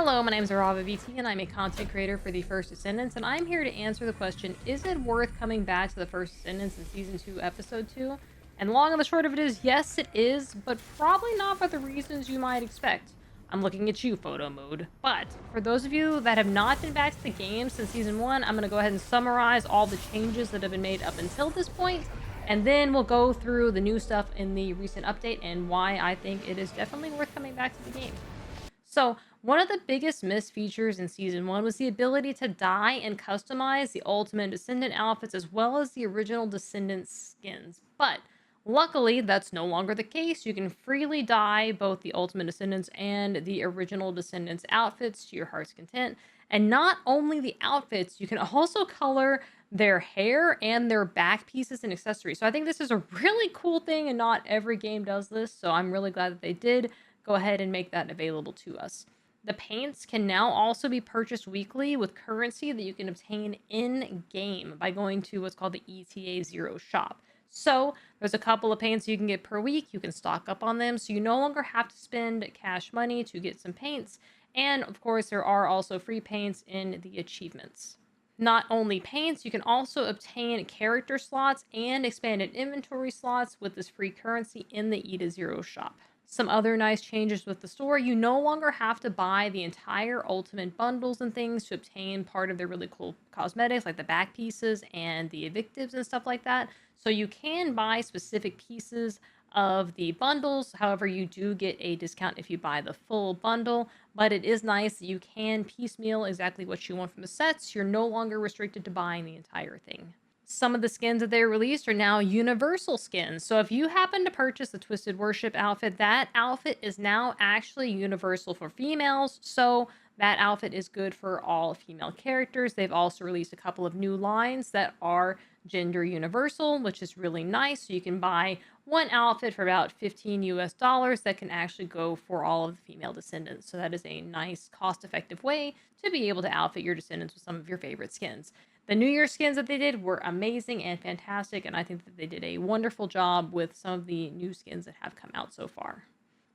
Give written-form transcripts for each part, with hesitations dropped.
Hello, my name is Arava VT and I'm a content creator for the First Descendants, and I'm here to answer the question, is it worth coming back to the First Descendants in Season 2, Episode 2? And long and the short of it is, yes it is, but probably not for the reasons you might expect. I'm looking at you, photo mode. But for those of you that have not been back to the game since Season 1, I'm going to go ahead and summarize all the changes that have been made up until this point, and then we'll go through the new stuff in the recent update and why I think it is definitely worth coming back to the game. So, one of the biggest missed features in Season 1 was the ability to dye and customize the Ultimate Descendant outfits as well as the original Descendant skins. But, luckily, that's no longer the case. You can freely dye both the Ultimate Descendants and the original Descendants outfits to your heart's content. And not only the outfits, you can also color their hair and their back pieces and accessories. So I think this is a really cool thing, and not every game does this, so I'm really glad that they did go ahead and make that available to us. The paints can now also be purchased weekly with currency that you can obtain in-game by going to what's called the ETA 0 shop. So there's a couple of paints you can get per week. You can stock up on them, so you no longer have to spend cash money to get some paints. And of course, there are also free paints in the achievements. Not only paints, you can also obtain character slots and expanded inventory slots with this free currency in the ETA 0 shop. Some other nice changes with the store, you no longer have to buy the entire Ultimate bundles and things to obtain part of their really cool cosmetics, like the back pieces and the evictives and stuff like that. So you can buy specific pieces of the bundles. However, you do get a discount if you buy the full bundle, but it is nice that you can piecemeal exactly what you want from the sets. You're no longer restricted to buying the entire thing. Some of the skins that they released are now universal skins. So if you happen to purchase the Twisted Worship outfit, that outfit is now actually universal for females. So that outfit is good for all female characters. They've also released a couple of new lines that are gender universal, which is really nice. So you can buy one outfit for about 15 US dollars that can actually go for all of the female descendants. So that is a nice cost-effective way to be able to outfit your descendants with some of your favorite skins. The New Year skins that they did were amazing and fantastic, and I think that they did a wonderful job with some of the new skins that have come out so far.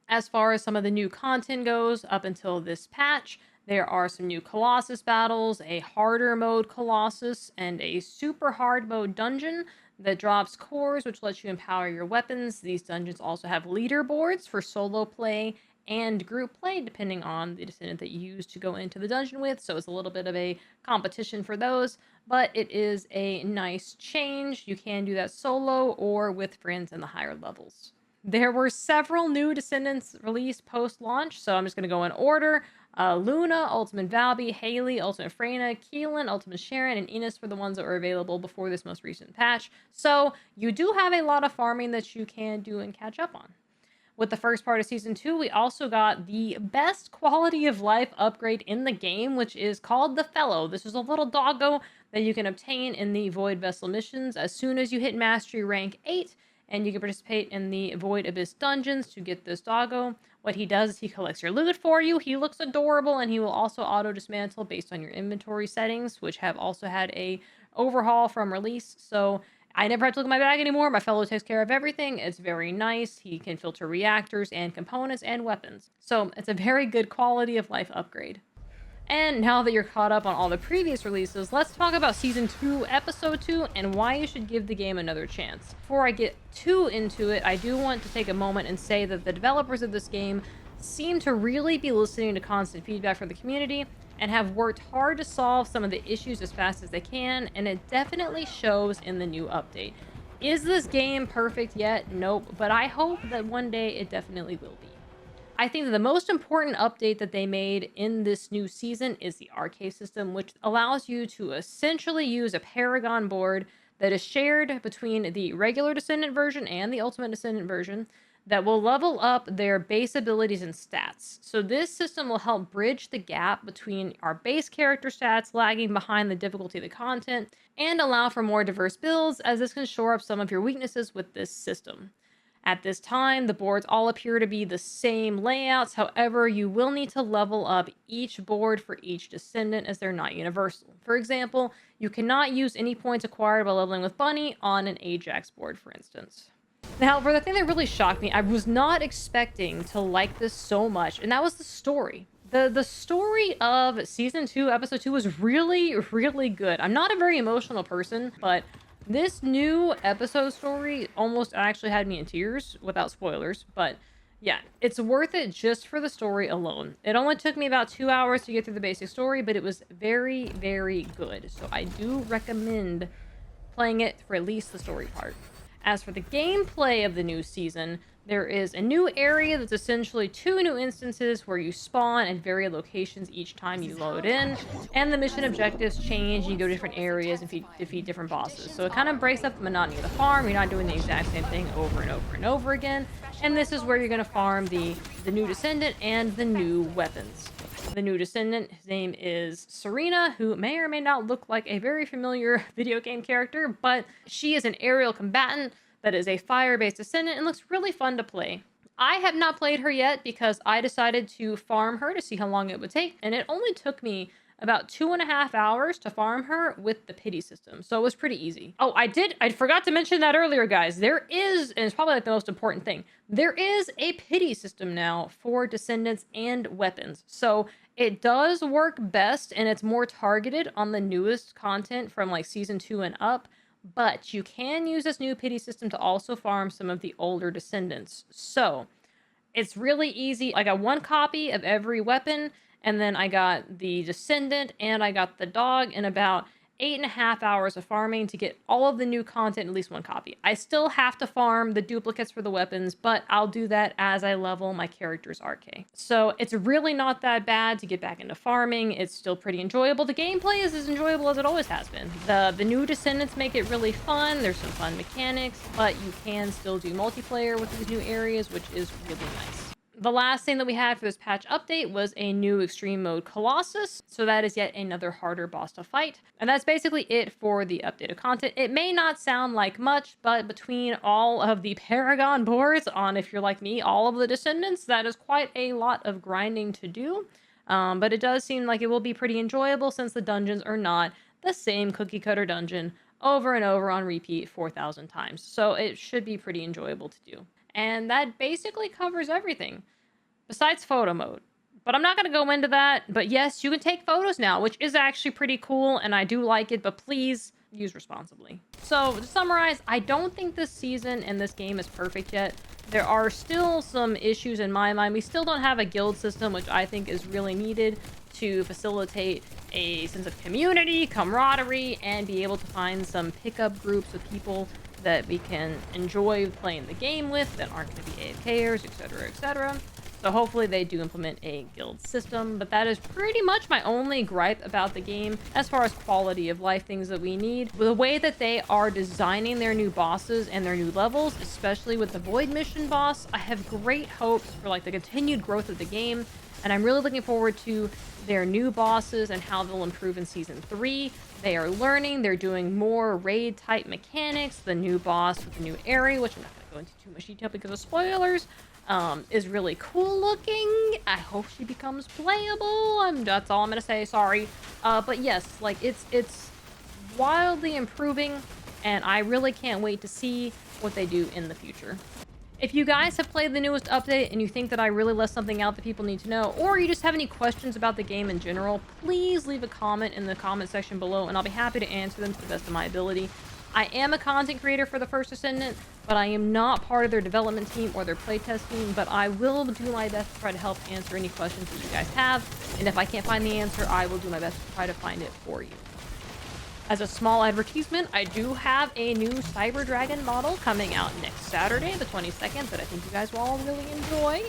As far as some of the new content goes, up until this patch, there are some new Colossus battles, a harder mode Colossus, and a super hard mode dungeon that drops cores, which lets you empower your weapons. These dungeons also have leaderboards for solo play and group play, depending on the descendant that you use to go into the dungeon with. So it's a little bit of a competition for those, but it is a nice change. You can do that solo or with friends in the higher levels. There were several new descendants released post-launch, so I'm just going to go in order. Luna, Ultimate Valby, Haley, Ultimate Freyna, Keelan, Ultimate Sharon, and Enos were the ones that were available before this most recent patch. So you do have a lot of farming that you can do and catch up on. With the first part of Season 2, we also got the best quality of life upgrade in the game, which is called the Fellow. This is a little doggo that you can obtain in the Void Vessel missions as soon as you hit Mastery Rank 8, and you can participate in the Void Abyss dungeons to get this doggo. What he does is he collects your loot for you. He looks adorable, and he will also auto-dismantle based on your inventory settings, which have also had a overhaul from release. So I never have to look at my bag anymore. My Fellow takes care of everything. It's very nice. He can filter reactors and components and weapons. So it's a very good quality of life upgrade. And now that you're caught up on all the previous releases, let's talk about Season 2, Episode 2, and why you should give the game another chance. Before I get too into it, I do want to take a moment and say that the developers of this game seem to really be listening to constant feedback from the community and have worked hard to solve some of the issues as fast as they can, and it definitely shows in the new update. Is this game perfect yet? Nope, but I hope that one day it definitely will be. I think that the most important update that they made in this new season is the arcade system, which allows you to essentially use a Paragon board that is shared between the regular Descendant version and the Ultimate Descendant version that will level up their base abilities and stats. So this system will help bridge the gap between our base character stats lagging behind the difficulty of the content and allow for more diverse builds, as this can shore up some of your weaknesses with this system. At this time, the boards all appear to be the same layouts. However, you will need to level up each board for each descendant, as they're not universal. For example, you cannot use any points acquired by leveling with Bunny on an Ajax board, for instance. Now, for the thing that really shocked me, I was not expecting to like this so much, and that was the story. The story of season 2, episode 2 was really, really good. I'm not a very emotional person, but this new episode story almost actually had me in tears without spoilers. But yeah, it's worth it just for the story alone. It only took me about 2 hours to get through the basic story, but it was very, very good. So I do recommend playing it for at least the story part. As for the gameplay of the new season, there is a new area that's essentially 2 new instances where you spawn at various locations each time you load in, and the mission objectives change. You go to different areas and defeat different bosses. So it kind of breaks up the monotony of the farm. You're not doing the exact same thing over and over and over again. And this is where you're going to farm the new Descendant and the new weapons. The new Descendant, his name is Serena, who may or may not look like a very familiar video game character, but she is an aerial combatant that is a fire-based Descendant and looks really fun to play. I have not played her yet because I decided to farm her to see how long it would take, and it only took me about 2.5 hours to farm her with the pity system, so it was pretty easy. Oh, I forgot to mention that earlier, guys. There is, and it's probably like the most important thing, there is a pity system now for Descendants and weapons. So it does work best and it's more targeted on the newest content from like season 2 and up, but you can use this new pity system to also farm some of the older Descendants. So it's really easy. I got 1 copy of every weapon, and then I got the Descendant and I got the dog in about 8.5 hours of farming to get all of the new content, at least 1 copy. I still have to farm the duplicates for the weapons, but I'll do that as I level my character's RK. So it's really not that bad to get back into farming. It's still pretty enjoyable. The gameplay is as enjoyable as it always has been. The new Descendants make it really fun. There's some fun mechanics, but you can still do multiplayer with these new areas, which is really nice. The last thing that we had for this patch update was a new extreme mode Colossus. So that is yet another harder boss to fight. And that's basically it for the updated content. It may not sound like much, but between all of the Paragon boards on, if you're like me, all of the Descendants, that is quite a lot of grinding to do. But it does seem like it will be pretty enjoyable since the dungeons are not the same cookie cutter dungeon over and over on repeat 4,000 times. So it should be pretty enjoyable to do. And that basically covers everything besides photo mode. But I'm not going to go into that. But yes, you can take photos now, which is actually pretty cool, and I do like it, but please use responsibly. So to summarize, I don't think this season and this game is perfect yet. There are still some issues in my mind. We still don't have a guild system, which I think is really needed to facilitate a sense of community, camaraderie, and be able to find some pickup groups of people that we can enjoy playing the game with that aren't going to be AFKers, etc., etc. So hopefully they do implement a guild system, but that is pretty much my only gripe about the game as far as quality of life things that we need. The way that they are designing their new bosses and their new levels, especially with the Void Mission boss, I have great hopes for like the continued growth of the game, and I'm really looking forward to their new bosses and how they'll improve in Season 3. They are learning, they're doing more raid-type mechanics. The new boss with the new area, which I'm not going to go into too much detail because of spoilers, is really cool looking. I hope she becomes playable. That's all I'm gonna say. Sorry, but yes, like it's wildly improving, and I really can't wait to see what they do in the future. If you guys have played the newest update and you think that I really left something out that people need to know, or you just have any questions about the game in general, please leave a comment in the comment section below, and I'll be happy to answer them to the best of my ability. I am a content creator for the First Descendant, but I am not part of their development team or their playtest team, but I will do my best to try to help answer any questions that you guys have, and if I can't find the answer, I will do my best to try to find it for you. As a small advertisement, I do have a new Cyber Dragon model coming out next Saturday, the 22nd, that I think you guys will all really enjoy.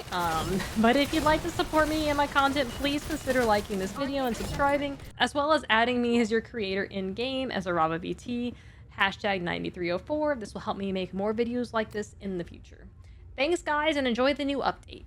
But if you'd like to support me and my content, please consider liking this video and subscribing, as well as adding me as your creator in-game as a RavaBT. #9304. This will help me make more videos like this in the future. Thanks, guys, and enjoy the new update.